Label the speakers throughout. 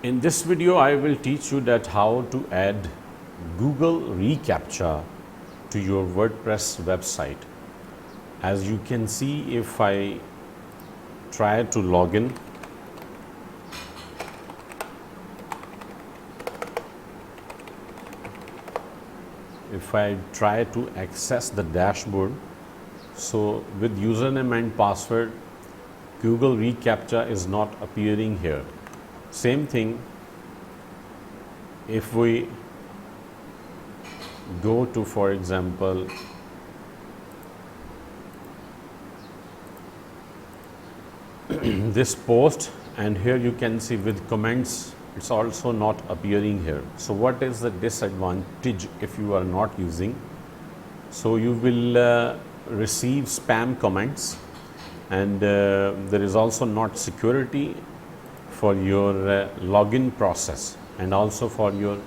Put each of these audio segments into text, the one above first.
Speaker 1: In this video, I will teach you that how to add Google reCAPTCHA to your WordPress website. As you can see, if I try to log in, if I try to access the dashboard, so with username and password, Google reCAPTCHA is not appearing here. Same thing if we go to, for example, this post, and here you can see with comments, it's also not appearing here. So what is the disadvantage if you are not using? So you will receive spam comments, and there is also not security for your login process and also for your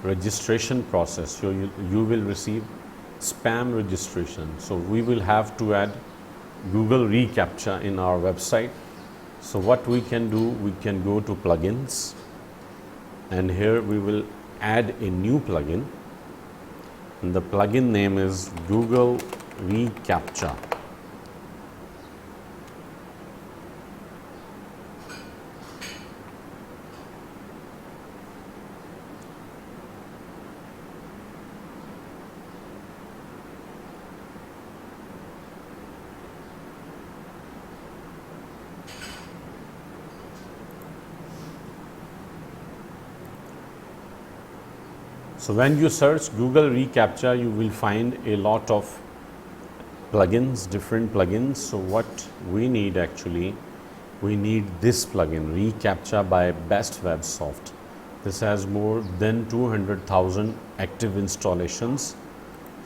Speaker 1: registration process. So you will receive spam registration. So we will have to add Google reCAPTCHA in our website. So what we can do, we can go to plugins, and here we will add a new plugin, and the plugin name is Google reCAPTCHA. So when you search Google reCAPTCHA, you will find a lot of plugins, different plugins. So what we need actually, we need this plugin, reCAPTCHA by Best Websoft. This has more than 200,000 active installations.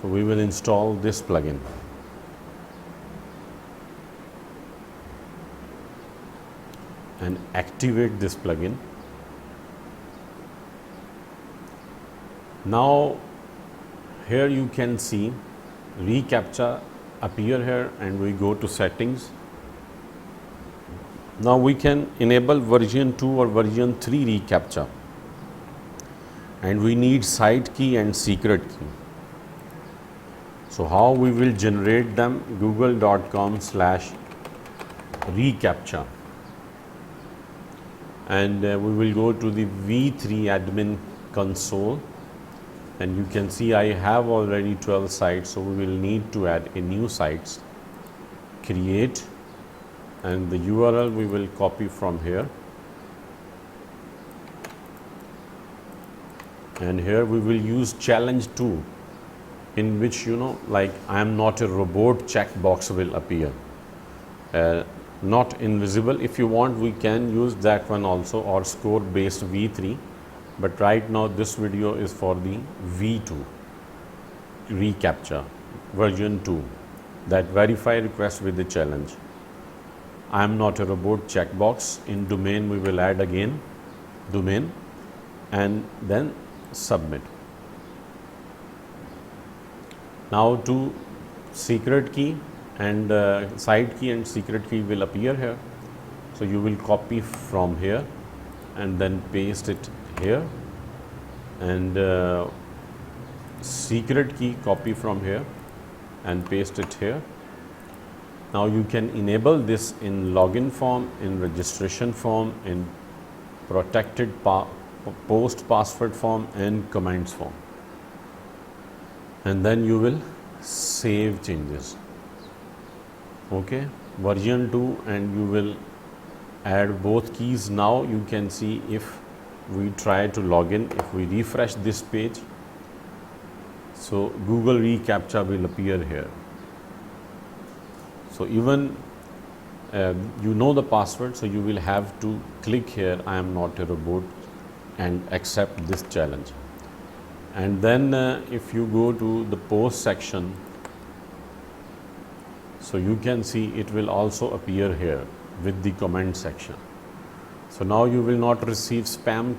Speaker 1: So we will install this plugin. And activate this plugin. Now here you can see reCAPTCHA appear here, and we go to settings. Now we can enable version 2 or version 3 reCAPTCHA, and we need site key and secret key. So how we will generate them? google.com/reCAPTCHA, and we will go to the V3 admin console, and you can see I have already 12 sites, so we will need to add a new sites, create, and the URL we will copy from here, and here we will use challenge 2, in which like I am not a robot checkbox will appear, not invisible. If you want, we can use that one also, or score based V3. But right now this video is for the V2 reCAPTCHA version 2, that verify request with the challenge. I am not a robot checkbox. In domain we will add again domain, and then submit. Now to secret key and site key and secret key will appear here. So you will copy from here and then paste it here, and secret key copy from here and paste it here. Now you can enable this in login form, in registration form, in protected post password form, and comments form, and then you will save changes. Okay, version 2, and you will add both keys. Now you can see if we try to log in, if we refresh this page, so Google reCAPTCHA will appear here. So even you know the password, so you will have to click here, I am not a robot, and accept this challenge. And then if you go to the post section, so you can see it will also appear here with the comment section. So now you will not receive spam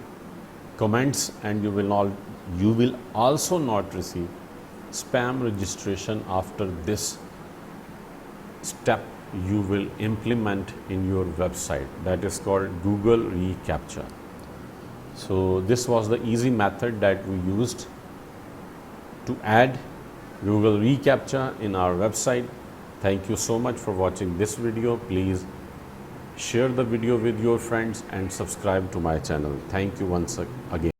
Speaker 1: comments, and you will also not receive spam registration after this step you will implement in your website. That is called Google reCAPTCHA. So this was the easy method that we used to add Google reCAPTCHA in our website. Thank you so much for watching this video. Please share the video with your friends and subscribe to my channel. Thank you once again.